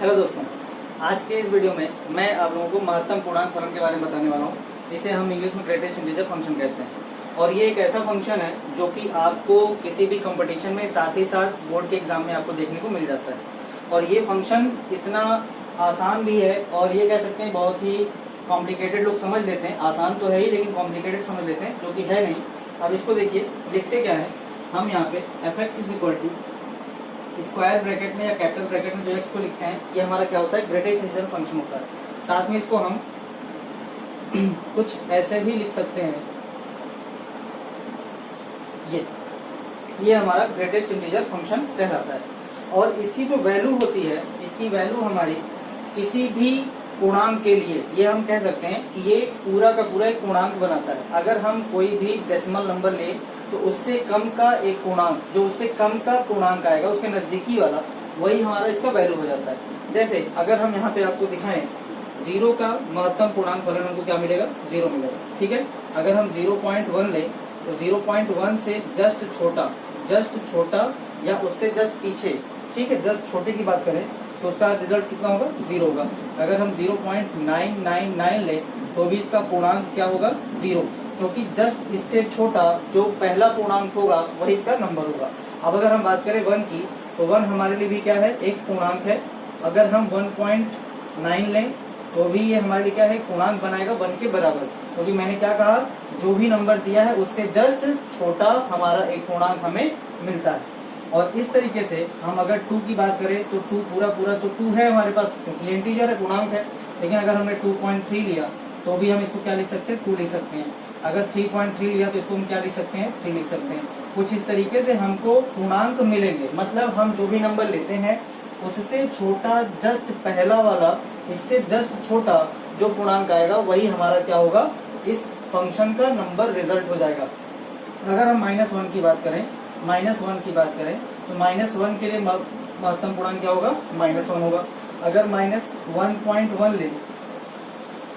Hello दोस्तों, आज के इस वीडियो में मैं आप लोगों को महत्तम पूर्णांक फलन के बारे में बताने वाला हूँ, जिसे हम इंग्लिश में ग्रेटेस्ट इंटीजर फंक्शन कहते हैं। और ये एक ऐसा फंक्शन है जो कि आपको किसी भी कंपटीशन में साथ ही साथ बोर्ड के एग्जाम में आपको देखने को मिल जाता है। और ये फंक्शन इतना आसान भी है और ये कह सकते हैं बहुत ही कॉम्प्लिकेटेड लोग समझ लेते हैं। आसान तो है ही लेकिन कॉम्प्लिकेटेड समझ लेते हैं, जो कि है नहीं। अब इसको देखिए, लिखते क्या है हम यहाँ पे fx is equal to square bracket में या कैपिटल ब्रैकेट में जो x को लिखते हैं, ये हमारा क्या होता है, ग्रेटेस्ट इंटीजर फंक्शन होता है। साथ में इसको हम कुछ ऐसे भी लिख सकते हैं, ये हमारा ग्रेटेस्ट इंटीजर फंक्शन कहलाता है। और इसकी जो वैल्यू होती है, इसकी वैल्यू हमारी किसी भी पूर्णांक के लिए, ये हम कह सकते हैं कि ये पूरा का पूरा एक पूर्णांक बनाता है। अगर हम कोई भी डेसिमल नंबर ले तो उससे कम का एक पूर्णांक, जो उससे कम का पूर्णांक आएगा उसके नजदीकी वाला, वही हमारा इसका वैल्यू हो जाता है। जैसे अगर हम यहाँ पे आपको दिखाएं, 0 का महत्तम पूर्णांक फलन हमको क्या मिलेगा, 0 मिलेगा। ठीक है, अगर हम 0.1 ले तो 0.1 से जस्ट छोटा या उससे जस्ट पीछे, ठीक है, जस्ट छोटे की बात करें तो उसका रिजल्ट कितना होगा, 0 होगा। अगर हम 0.999 ले तो भी इसका पूर्णांक क्या होगा, 0, क्योंकि जस्ट इससे छोटा जो पहला पूर्णांक होगा वही इसका नंबर होगा। अब अगर हम बात करें 1 की, तो 1 हमारे लिए भी क्या है, एक पूर्णांक है। अगर हम 1.9 लें तो भी ये हमारे लिए क्या है, पूर्णांक बनाएगा 1 के बराबर, क्योंकि मैंने क्या कहा, जो भी नंबर दिया है उससे जस्ट छोटा हमारा एक पूर्णांक हमें मिलता है। और इस तरीके से हम अगर 2 की बात करें तो 2 पूरा तो 2 है हमारे पास, क्योंकि इंटीजर है, पूर्णांक है। लेकिन अगर हमने 2.3 लिया तो भी हम इसको क्या लिख सकते हैं, 2 लिख सकते हैं। अगर 3.3 लिया तो इसको हम क्या लिख सकते हैं, 3 लिख सकते हैं। कुछ इस तरीके से हमको पूर्णांक मिलेंगे, मतलब हम जो भी नंबर लेते हैं उससे छोटा जस्ट पहला वाला, इससे जस्ट छोटा जो पूर्णांक आएगा वही हमारा क्या होगा, इस फंक्शन का नंबर रिजल्ट हो जाएगा। अगर हम -1 की बात करें, तो -1 के लिए महत्तम पूर्णांक क्या होगा, -1 होगा। अगर -1.1 ले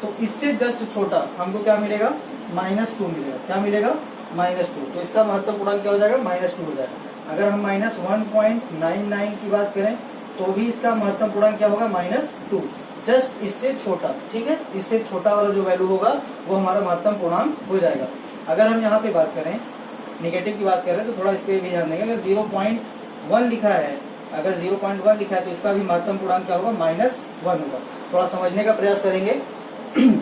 तो इससे जस्ट छोटा हमको क्या मिलेगा, -2 मिलेगा। क्या मिलेगा, -2, तो इसका महत्तम पूर्णांक क्या हो जाएगा, -2 हो जाएगा। अगर हम -1.99 की बात करें तो भी इसका महत्तम पूर्णांक क्या होगा, -2, जस्ट इससे छोटा। ठीक है, इससे छोटा वाला जो वैल्यू होगा वो हमारा महत्तम पूर्णांक हो जाएगा। अगर हम यहाँ पे बात करें, नेगेटिव की बात करें तो थोड़ा इस पे भी ध्यान देंगे। अगर 0.1 लिखा है, तो इसका भी महत्तम पूर्णांक क्या होगा, -1 होगा। थोड़ा समझने का प्रयास करेंगे।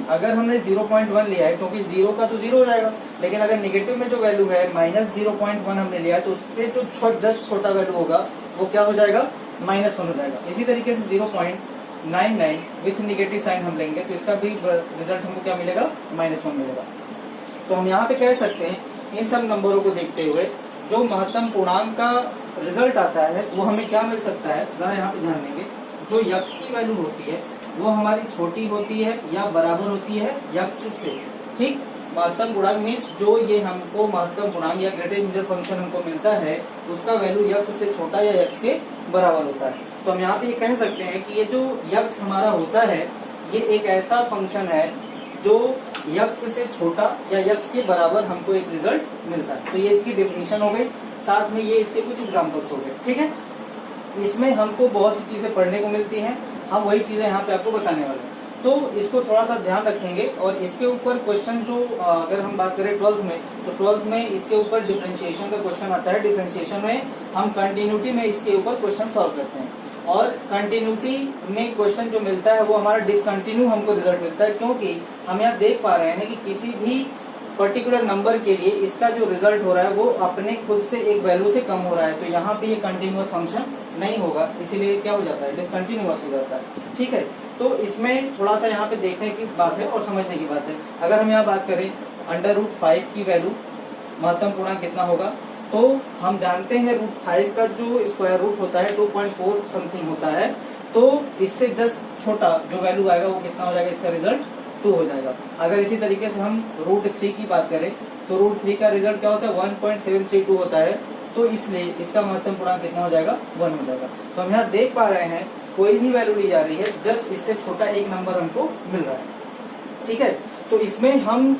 अगर हमने 0.1 लिया है, क्योंकि 0 का तो 0 हो जाएगा, लेकिन अगर नेगेटिव में जो वैल्यू है -0.1 हमने लिया है तो उससे जो जस्ट छोटा वैल्यू होगा वो क्या हो जाएगा, -1 हो जाएगा। इसी तरीके से 0.99 विथ नेगेटिव साइन हम लेंगे तो इसका भी रिजल्ट हमको क्या मिलेगा, -1 मिलेगा। तो हम यहाँ पे कह सकते हैं, इन सब नंबरों को देखते हुए जो महत्तम पूर्णांक का रिजल्ट आता है वो हमें क्या मिल सकता है, जरा यहाँ पे ध्यान देंगे। जो यक्स की वैल्यू होती है वो हमारी छोटी होती है या बराबर होती है यक्स से। ठीक, महत्तम पूर्णांक मीन्स जो ये हमको महत्तम पूर्णांक या ग्रेटेस्ट इंटीजर फंक्शन हमको मिलता है उसका वैल्यू यक्स से छोटा या यक्स के बराबर होता है। तो हम यहाँ पे ये कह सकते हैं कि ये जो यक्स हमारा होता है ये एक ऐसा फंक्शन है जो यक्स से छोटा या यक्स के बराबर हमको एक रिजल्ट मिलता है। तो ये इसकी डेफिनेशन हो गई, साथ में ये इसके कुछ एग्जांपल्स हो गए। ठीक है, इसमें हमको बहुत सी चीजें पढ़ने को मिलती हैं, हम वही चीजें यहाँ पे आपको बताने वाले हैं। तो इसको थोड़ा सा ध्यान रखेंगे। और इसके ऊपर क्वेश्चन जो अगर हम बात करें 12th में, तो 12th में इसके ऊपर डिफरेंशिएशन का क्वेश्चन आता है। डिफरेंशिएशन में हम कंटिन्यूटी में इसके ऊपर क्वेश्चन सॉल्व करते हैं। और कंटिन्यूटी में क्वेश्चन जो मिलता है वो हमारा डिसकंटिन्यू हमको रिजल्ट मिलता है, क्योंकि हम यहाँ देख पा रहे हैं कि किसी भी पर्टिकुलर नंबर के लिए इसका जो रिजल्ट हो रहा है वो अपने खुद से एक वैल्यू से कम हो रहा है। तो यहाँ पे ये कंटिन्यूअस फंक्शन नहीं होगा, इसीलिए क्या हो जाता है, डिसकंटिन्यूअस हो जाता है। ठीक है, तो इसमें थोड़ा सा यहाँ पे देखने की बात है और समझने की बात है। अगर हम यहाँ बात करें √5 की वैल्यू महत्तम पूर्णांक कितना होगा, तो हम जानते हैं √5 का जो स्क्वायर रूट होता है 2.4 समथिंग होता है। तो इससे जस्ट छोटा जो वैल्यू आएगा वो कितना हो जाएगा, इसका रिजल्ट 2 हो जाएगा। अगर इसी तरीके से हम √3 की बात करें तो √3 का रिजल्ट क्या होता है, 1.732 होता है। तो इसलिए इसका महत्तम पूर्णांक कितना हो जाएगा, 1 हो जाएगा। तो हम यहाँ देख पा रहे हैं कोई भी वैल्यू ली जा रही है, जस्ट इससे छोटा एक नंबर हमको मिल रहा है। ठीक है, तो इसमें हम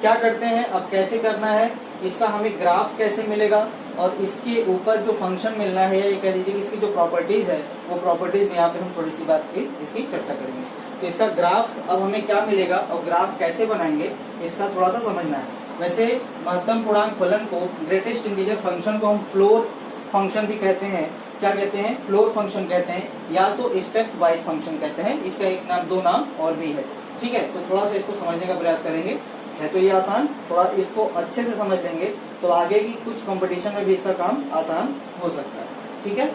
क्या करते हैं, अब कैसे करना है, इसका हमें ग्राफ कैसे मिलेगा और इसके ऊपर जो फंक्शन मिलना है, या ये कह दीजिए कि इसकी जो प्रॉपर्टीज है, वो प्रॉपर्टीज में यहाँ पे हम थोड़ी सी बात की इसकी चर्चा करेंगे। तो इसका ग्राफ अब हमें क्या मिलेगा और ग्राफ कैसे बनाएंगे, इसका थोड़ा सा समझना है। वैसे महत्तम पूर्णांक फलन को, ग्रेटेस्ट इंटीजर फंक्शन को हम फ्लोर फंक्शन भी कहते हैं। क्या कहते हैं? फ्लोर फंक्शन कहते हैं, या तो स्टेप वाइज फंक्शन कहते हैं। इसका एक नाम, दो नाम और भी है। ठीक है, तो थोड़ा सा इसको समझने का प्रयास करेंगे। है तो ये आसान, थोड़ा इसको अच्छे से समझ लेंगे तो आगे की कुछ कंपटीशन में भी इसका काम आसान हो सकता है। ठीक है,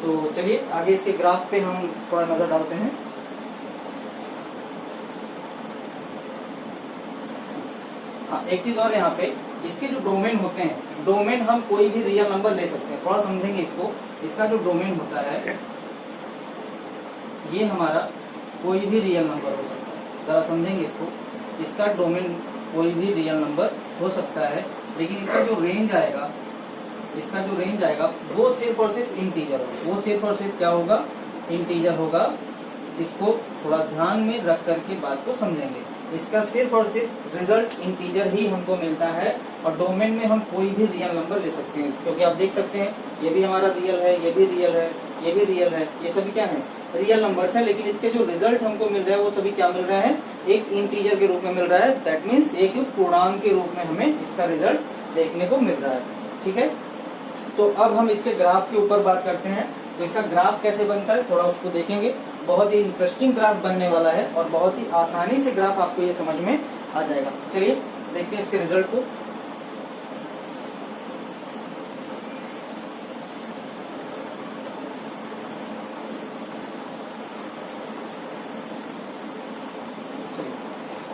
तो चलिए आगे इसके ग्राफ पे हम थोड़ा नजर डालते हैं। हाँ, एक चीज और यहाँ पे, इसके जो डोमेन होते हैं, डोमेन हम कोई भी रियल नंबर ले सकते हैं। थोड़ा समझेंगे इसको। इसका जो डोमेन होता है, ये हमारा कोई भी रियल नंबर हो सकता है। जरा समझेंगे इसको। इसका डोमेन कोई भी रियल नंबर हो सकता है, लेकिन इसका जो रेंज आएगा, इसका जो रेंज आएगा वो सिर्फ और सिर्फ इंटीजर होगा। वो सिर्फ और सिर्फ क्या होगा? इंटीजर होगा। इसको थोड़ा ध्यान में रख करके बात को समझेंगे। इसका सिर्फ और सिर्फ रिजल्ट इंटीजर ही हमको मिलता है, और डोमेन में हम कोई भी रियल नंबर ले सकते हैं। क्योंकि आप देख सकते हैं ये भी हमारा रियल है, ये भी रियल है, ये भी रियल है, ये सभी क्या है? रियल नंबर्स है। लेकिन इसके जो रिजल्ट हमको मिल रहा है वो सभी क्या मिल रहा है? एक इंटीजर के रूप में मिल रहा है। दैट मीन्स एक पूर्णांक के रूप में हमें इसका रिजल्ट देखने को मिल रहा है। ठीक है, तो अब हम इसके ग्राफ के ऊपर बात करते हैं। तो इसका ग्राफ कैसे बनता है थोड़ा उसको देखेंगे। बहुत ही इंटरेस्टिंग ग्राफ बनने वाला है और बहुत ही आसानी से ग्राफ आपको ये समझ में आ जाएगा। चलिए देखते हैं इसके रिजल्ट को।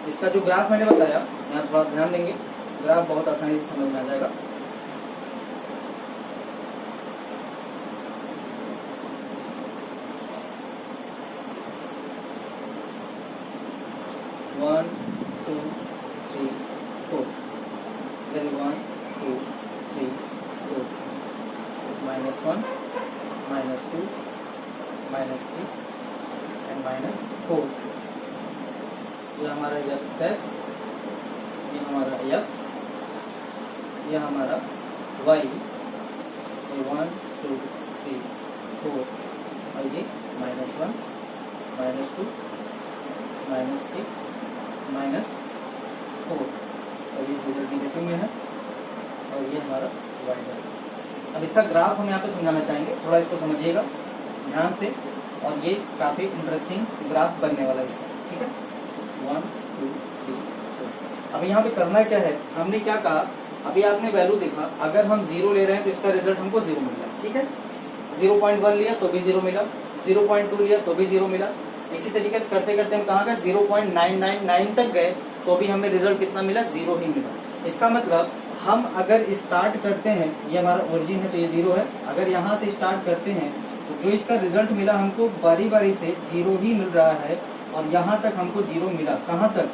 इसका जो ग्राफ मैंने बताया, यहाँ थोड़ा ध्यान देंगे, ग्राफ बहुत आसानी से समझ में आ जाएगा। One two three four, then 1 2 3 4, -1 -2 -3 and -4। ये हमारा x', ये हमारा x, ये हमारा y, ये 1 2 3 4, और ये -1 -2 -3 -4। तो ये रिजल्ट नेगेटिव में है, और ये हमारा y'। अब इसका ग्राफ हम यहाँ पे समझाना चाहेंगे, थोड़ा इसको समझिएगा ध्यान से, और ये काफी इंटरेस्टिंग ग्राफ बनने वाला है इसका। ठीक है, 1 2 3 4। अब यहाँ पे करना क्या है, हमने क्या कहा, अभी आपने वैल्यू देखा, अगर हम 0 ले रहे हैं तो इसका रिजल्ट हमको 0 मिल रहा है। ठीक है, 0.1 लिया तो भी 0 मिला, 0.2 लिया तो भी 0 मिला। इसी तरीके से करते करते हम कहाँ गए, 0.999 तक गए तो भी हमें रिजल्ट कितना मिला? 0 ही मिला। इसका मतलब हम अगर स्टार्ट करते हैं, ये हमारा ओरिजिन है तो ये 0 है, अगर यहाँ से स्टार्ट करते हैं तो जो इसका रिजल्ट मिला हमको बारी बारी से 0 ही मिल रहा है, और यहाँ तक हमको 0 मिला। कहाँ तक?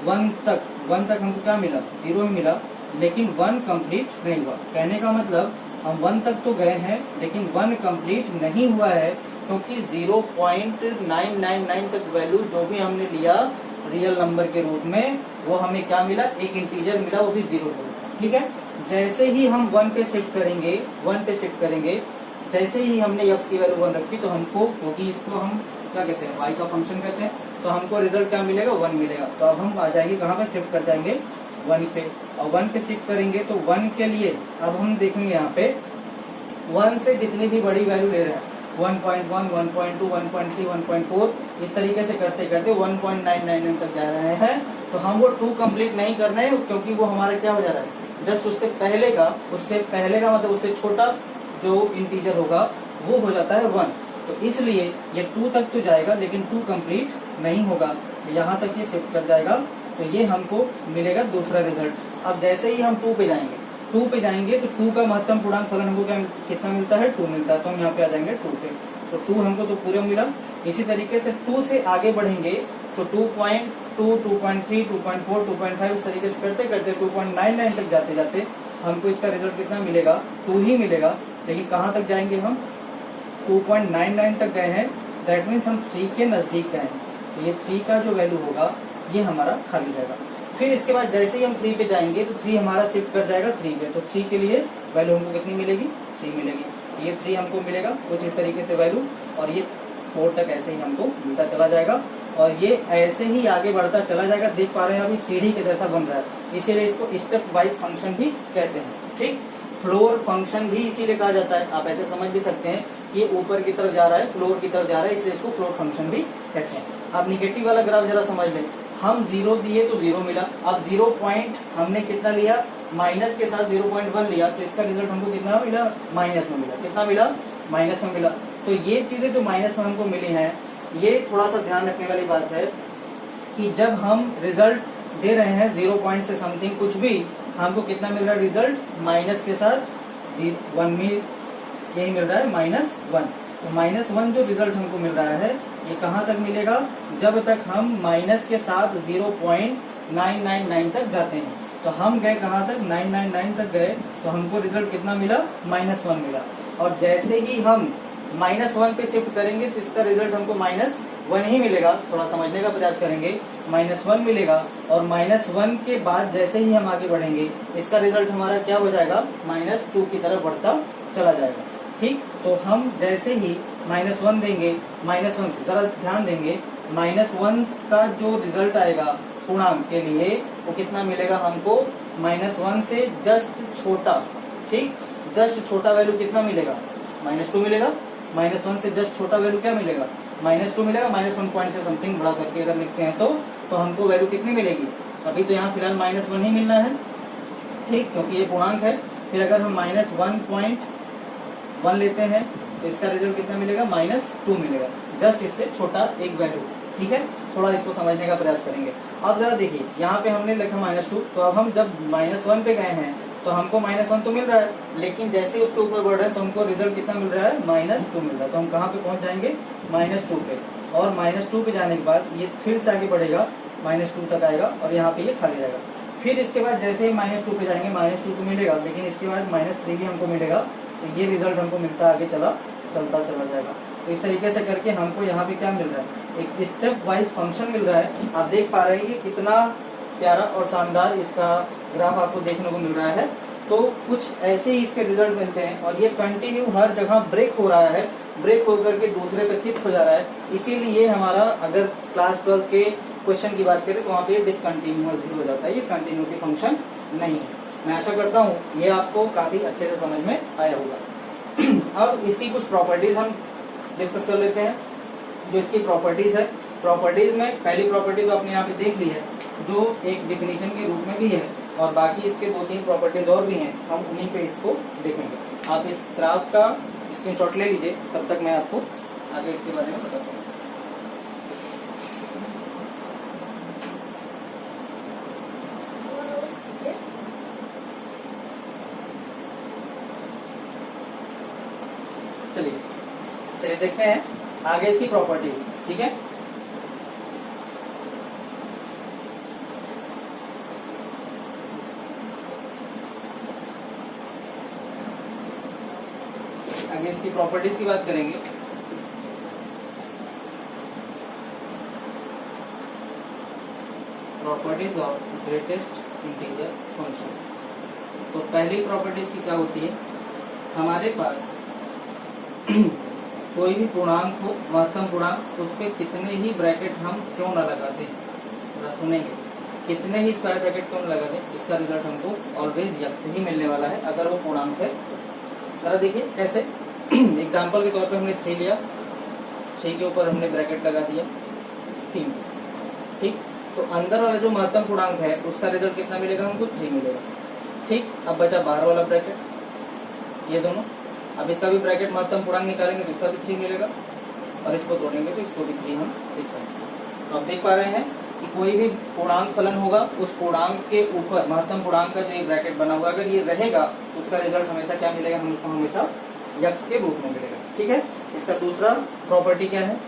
1 तक। 1 तक हमको क्या मिला? 0 ही मिला, लेकिन 1 कंप्लीट नहीं हुआ। कहने का मतलब हम 1 तक तो गए हैं, लेकिन 1 कंप्लीट नहीं हुआ है, क्योंकि 0.999 तक वैल्यू जो भी हमने लिया रियल नंबर के रूप में, वो हमें क्या मिला? एक इंटीजर मिला, वो भी 0 हो। ठीक है, जैसे ही हम 1 पे शिफ्ट करेंगे, 1 पे शिफ्ट करेंगे, जैसे ही हमने x की वैल्यू 1 रखी तो हमको, क्योंकि इसको हम क्या कहते हैं? y का फंक्शन कहते हैं, तो हमको रिजल्ट क्या मिलेगा? 1 मिलेगा। तो अब हम आ जाएंगे कहाँ पे? शिफ्ट कर जाएंगे 1 पे, और 1 पे शिफ्ट करेंगे तो 1 के लिए अब हम देखेंगे यहाँ पे 1 से जितनी भी बड़ी वैल्यू ले रहे हैं, 1.1 1.2 1.3 1.4, इस तरीके से करते करते 1.999 तक जा रहे हैं। तो हम वो 2 कंप्लीट नहीं कर रहे हैं, क्योंकि वो हमारा क्या हो जा रहा है? जस्ट उससे पहले का मतलब उससे छोटा जो इंटीजर होगा वो हो जाता है 1। तो इसलिए ये 2 तक तो जाएगा, लेकिन 2 कंप्लीट नहीं होगा, यहाँ तक ये शिफ्ट कर जाएगा, तो ये हमको मिलेगा दूसरा रिजल्ट। अब जैसे ही हम 2 पे जाएंगे तो 2 का महत्तम पूर्णांक फलन हमको क्या कितना मिलता है? 2 मिलता है। तो हम यहाँ पे आ जाएंगे 2 पे, तो 2 हमको तो पूरा मिला। इसी तरीके से 2 से आगे बढ़ेंगे तो 2.2 2.3 2.4 2.5 इस तरीके से करते करते 2.99 तक जाते जाते हमको इसका रिजल्ट कितना मिलेगा? 2 ही मिलेगा। लेकिन कहाँ तक जाएंगे हम? 2.99 तक गए हैं, दैट मीन्स हम 3 के नजदीक गए हैं। तो ये 3 का जो वैल्यू होगा ये हमारा खाली रहेगा। फिर इसके बाद जैसे ही हम 3 पे जाएंगे तो 3 हमारा शिफ्ट कर जाएगा 3 पे, तो 3 के लिए वैल्यू हमको कितनी मिलेगी, 3 मिलेगी। ये 3 हमको मिलेगा कुछ इस तरीके से वैल्यू, और ये 4 तक ऐसे ही हमको मिलता चला जाएगा, और ये ऐसे ही आगे बढ़ता चला जाएगा। देख पा रहे हैं अभी सीढ़ी के जैसा बन रहा है, इसीलिए इसको स्टेप वाइज फंक्शन भी कहते हैं। ठीक, फ्लोर फंक्शन भी इसीलिए कहा जाता है। आप ऐसे समझ भी सकते हैं कि ये ऊपर की तरफ जा रहा है, फ्लोर की तरफ जा रहा है, इसलिए इसको फ्लोर फंक्शन भी कहते हैं। अब निगेटिव वाला ग्राफ जरा समझ लें। हम 0 दिए तो 0 मिला, अब 0 पॉइंट हमने कितना लिया, माइनस के साथ 0.1 लिया, तो इसका रिजल्ट हमको कितना मिला, माइनस में मिला। कितना मिला, माइनस में मिला। तो ये चीजें जो माइनस में हमको मिली हैं, ये थोड़ा सा ध्यान रखने वाली बात है कि जब हम रिजल्ट दे रहे हैं 0 पॉइंट से समथिंग कुछ भी, हमको कितना मिल रहा है रिजल्ट, माइनस के साथ 1 में यही मिल रहा है -1। तो -1 जो रिजल्ट हमको मिल रहा है ये कहाँ तक मिलेगा, जब तक हम माइनस के साथ 0.999 तक जाते हैं। तो हम गए कहाँ तक, 999 तक गए, तो हमको रिजल्ट कितना मिला, -1 मिला। और जैसे ही हम -1 पे शिफ्ट करेंगे तो इसका रिजल्ट हमको -1 ही मिलेगा। थोड़ा समझने का प्रयास करेंगे, -1 मिलेगा, और -1 के बाद जैसे ही हम आगे बढ़ेंगे इसका रिजल्ट हमारा क्या हो जाएगा, -2 की तरफ बढ़ता चला जाएगा। ठीक, तो हम जैसे ही -1 देंगे, -1 से जरा ध्यान देंगे, -1 का जो रिजल्ट आएगा पूर्णांक के लिए वो कितना मिलेगा हमको, -1 से जस्ट छोटा। ठीक, जस्ट छोटा वैल्यू कितना मिलेगा, -2 मिलेगा। -1 से जस्ट छोटा वैल्यू क्या मिलेगा, -2 मिलेगा। -1 पॉइंट से समथिंग बड़ा करके अगर लिखते हैं तो हमको वैल्यू कितनी मिलेगी, अभी तो यहाँ फिलहाल -1 ही मिलना है। ठीक, क्योंकि ये पूर्णांक है। फिर अगर हम -1.1 लेते हैं तो इसका रिजल्ट कितना मिलेगा, -2 मिलेगा, जस्ट इससे छोटा एक वैल्यू। ठीक है, थोड़ा इसको समझने का प्रयास करेंगे। अब जरा देखिए, यहाँ पे हमने लिखा -2, तो अब हम जब -1 पे गए हैं तो हमको -1 तो मिल रहा है, लेकिन जैसे उसके ऊपर बढ़ रहे हैं तो हमको रिजल्ट कितना मिल रहा है, -2 मिल रहा है। तो हम कहाँ पे पहुंच जाएंगे, -2 पे, और -2 पे जाने के बाद ये फिर से आगे बढ़ेगा, -2 तक आएगा, और यहाँ पे ये खाली रहेगा। फिर इसके बाद जैसे ही -2 पे जाएंगे, -2 तो मिलेगा, लेकिन इसके बाद -3 भी हमको मिलेगा। तो ये रिजल्ट हमको मिलता आगे चलता चला जाएगा। तो इस तरीके से करके हमको यहाँ पे क्या मिल रहा है, एक स्टेप वाइज फंक्शन मिल रहा है। आप देख पा रहे हैं कि कितना प्यारा और शानदार इसका ग्राफ आपको देखने को मिल रहा है। तो कुछ ऐसे ही इसके रिजल्ट मिलते हैं, और ये कंटिन्यू हर जगह ब्रेक हो रहा है, ब्रेक होकर के दूसरे पे शिफ्ट हो जा रहा है। इसीलिए हमारा अगर क्लास 12 के क्वेश्चन की बात करें तो वहाँ पे डिसकंटिन्यूअस भी हो जाता है, ये कंटिन्यूटी फंक्शन नहीं है। मैं आशा करता हूँ ये आपको काफी अच्छे से समझ में आया होगा। अब इसकी कुछ प्रॉपर्टीज हम डिस्कस कर लेते हैं। जो इसकी प्रॉपर्टीज है, प्रॉपर्टीज में पहली प्रॉपर्टी तो आपने यहाँ पे देख ली है, जो एक डिफिनीशन के रूप में भी है, और बाकी इसके 2-3 प्रॉपर्टीज और भी हैं, हम उन्हीं पे इसको देखेंगे। आप इस ग्राफ का स्क्रीनशॉट ले लीजिए, तब तक मैं आपको आगे इसके बारे में बताता हूँ। चलिए देखते हैं आगे इसकी प्रॉपर्टीज। ठीक है, आगे इसकी प्रॉपर्टीज की बात करेंगे। Properties of greatest integer function. तो पहली प्रॉपर्टीज की क्या होती है, हमारे पास कोई भी पूर्णांक हो, महत्तम पूर्णांक, उस पर कितने ही ब्रैकेट हम क्यों न लगाते, थोड़ा सुनेंगे, कितने ही स्क्वायर ब्रैकेट क्यों न लगाते, इसका रिजल्ट हमको ऑलवेज यक्स ही मिलने वाला है अगर वो पूर्णांक है। जरा देखिए कैसे। एग्जाम्पल के तौर पे हमने 3 लिया, 6 के ऊपर हमने ब्रैकेट लगा दिया 3। ठीक, तो अंदर वाला जो महत्तम पूर्णांक है उसका रिजल्ट कितना मिलेगा हमको, 3 मिलेगा। ठीक, अब बचा बाहर वाला ब्रैकेट, ये दोनों। अब इसका भी ब्रैकेट महत्तम पूर्णांक निकालेंगे तो इसका भी 3 मिलेगा, और इसको तोड़ेंगे तो इसको भी 3 हम लिख सकते हैं। तो आप देख पा रहे हैं कि कोई भी पूर्णांक फलन होगा, उस पूर्णांक के ऊपर महत्तम पूर्णांक का जो ये ब्रैकेट बना हुआ, अगर ये रहेगा तो उसका रिजल्ट हमेशा क्या मिलेगा, हमको हमेशा यक्स के रूप में मिलेगा। ठीक है, इसका दूसरा प्रॉपर्टी क्या है,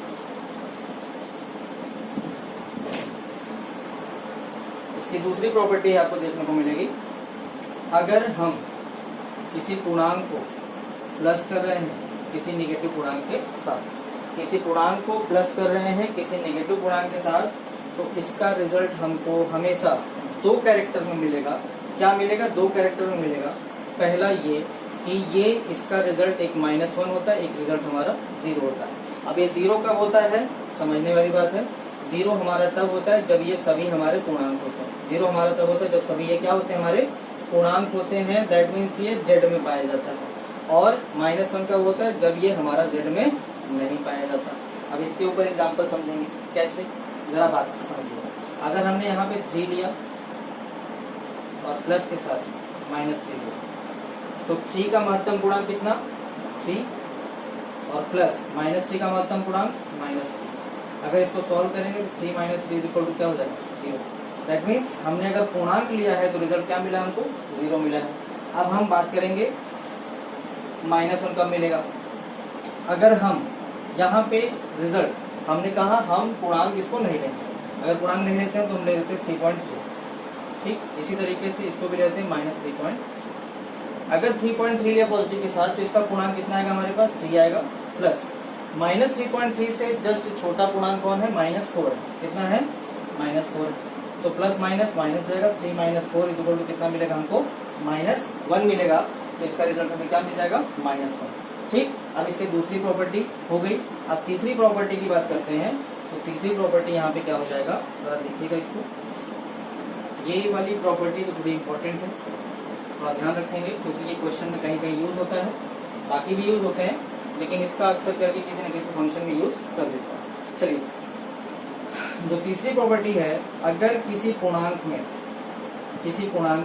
इसकी दूसरी प्रॉपर्टी आपको देखने को मिलेगी, अगर हम किसी पूर्णांक को प्लस कर रहे हैं किसी नेगेटिव पूर्णांक के साथ, किसी पूर्णांक को प्लस कर रहे हैं किसी नेगेटिव पूर्णांक के साथ, तो इसका रिजल्ट हमको हमेशा दो कैरेक्टर में मिलेगा। क्या मिलेगा? दो कैरेक्टर में मिलेगा। पहला ये कि ये इसका रिजल्ट एक -1 होता है, एक रिजल्ट हमारा 0 होता है। अब ये 0 कब होता है? समझने वाली बात है। 0 हमारा तब होता है जब ये सभी हमारे पूर्णांक होते हैं। 0 हमारा तब होता है जब सभी ये क्या होते हैं? हमारे पूर्णांक होते हैं। दैट मीन्स ये z में पाया जाता है। और -1 कब होता है? जब ये हमारा z में नहीं पाया जाता। अब इसके ऊपर एग्जाम्पल समझेंगे कैसे, जरा बात समझिए। अगर हमने यहाँ पे 3 लिया और प्लस के साथ -3 लिया, तो 3 का महत्तम पूर्णांक कितना? 3 और प्लस -3 का महत्तम पूर्णांक -3। अगर इसको सॉल्व करेंगे तो 3 - 3 इक्वल टू क्या हो जाएगा? 0। दैट मीन्स हमने अगर पूर्णांक लिया है तो रिजल्ट क्या मिला हमको? 0 मिला है। अब हम बात करेंगे -1 कब मिलेगा। अगर हम यहाँ पे रिजल्ट हमने कहा हम पूर्णांक इसको नहीं लेंगे। अगर पूर्णांक नहीं लेते हैं तो हम ले लेते हैं 3.3। ठीक, इसी तरीके से इसको भी लेते हैं -3. अगर 3.3 लिया पॉजिटिव के साथ तो इसका पूर्णांक कितना आएगा हमारे पास? 3 आएगा। प्लस -3.3 से जस्ट छोटा पूर्णांक कौन है? -4 है। कितना है? -4। तो प्लस माइनस माइनस जाएगा। 3 - 4 इक्वल टू कितना मिलेगा हमको? -1 मिलेगा। तो इसका रिजल्ट हमें क्या मिल जाएगा? -1। ठीक, अब इसकी दूसरी प्रॉपर्टी हो गई। अब तीसरी प्रॉपर्टी की बात करते हैं। तो तीसरी प्रॉपर्टी यहाँ पे क्या हो जाएगा, जरा देखिएगा इसको। ये वाली प्रॉपर्टी तो थोड़ी इंपॉर्टेंट है, थोड़ा ध्यान रखेंगे क्योंकि ये क्वेश्चन में कहीं कहीं यूज होता है, बाकी भी यूज होते हैं, लेकिन इसका अक्सर करके किसी न किसी फंक्शन में यूज कर देता है। चलिए, जो तीसरी प्रॉपर्टी है, अगर किसी पूर्णांक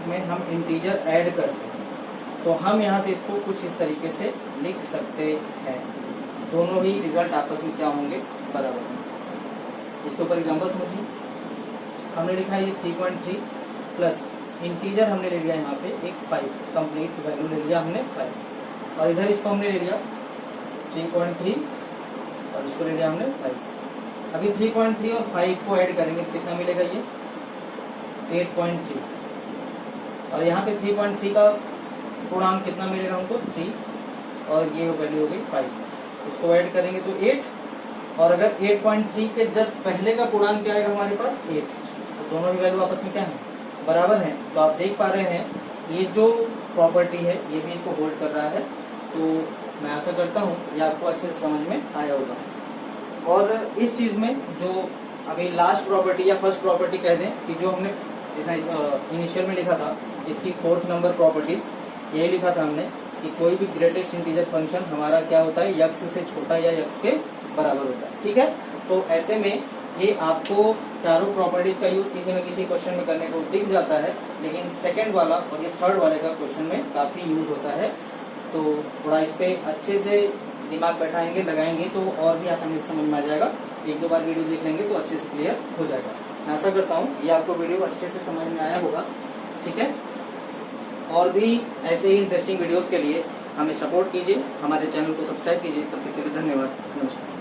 में हम इंटीजर ऐड करते हैं तो हम यहाँ से इसको कुछ इस तरीके से लिख सकते हैं। दोनों ही रिजल्ट आपस में क्या होंगे? बराबर होंगे। इसके ऊपर एग्जाम्पल समझिए। हमने लिखा ये 3.3 प्लस इंटीजर हमने ले लिया यहाँ पे एक 5, कंप्लीट वैल्यू ले लिया हमने 5, और इधर इसको हमने ले लिया 3.3 और इसको ले लिया हमने 5। अभी 3.3 और 5 को ऐड करेंगे तो कितना मिलेगा? ये 8.3, और यहाँ पे 3.3 का पूर्णांक कितना मिलेगा हमको? 3, और ये वैल्यू हो गई 5। इसको ऐड करेंगे तो 8, और अगर 8.3 के जस्ट पहले का पूर्णांक क्या आएगा हमारे पास? 8। तो दोनों ही वैल्यू आपस में क्या है? बराबर है। तो आप देख पा रहे हैं ये जो प्रॉपर्टी है ये भी इसको होल्ड कर रहा है। तो मैं आशा करता हूँ ये आपको अच्छे से समझ में आया होगा। और इस चीज में जो अभी लास्ट प्रॉपर्टी या फर्स्ट प्रॉपर्टी कह दें कि जो हमने इनिशियल में लिखा था, इसकी 4th नंबर प्रॉपर्टीज यही लिखा था हमने कि कोई भी ग्रेटेस्ट इंटीजर फंक्शन हमारा क्या होता है? यक्स से छोटा या यक्स के बराबर होता है। ठीक है, तो ऐसे में ये आपको चारों प्रॉपर्टीज का यूज किसी न किसी क्वेश्चन में करने को दिख जाता है, लेकिन सेकंड वाला और ये थर्ड वाले का क्वेश्चन में काफी यूज होता है। तो थोड़ा इस पे अच्छे से दिमाग बैठाएंगे, लगाएंगे तो और भी आसानी से समझ में आ जाएगा। 1-2 बार वीडियो देख लेंगे तो अच्छे से क्लियर हो जाएगा। मैं आशा करता हूँ ये आपको वीडियो अच्छे से समझ में आया होगा। ठीक है, और भी ऐसे ही इंटरेस्टिंग वीडियोस के लिए हमें सपोर्ट कीजिए, हमारे चैनल को सब्सक्राइब कीजिए। तब तक के लिए धन्यवाद, नमस्कार।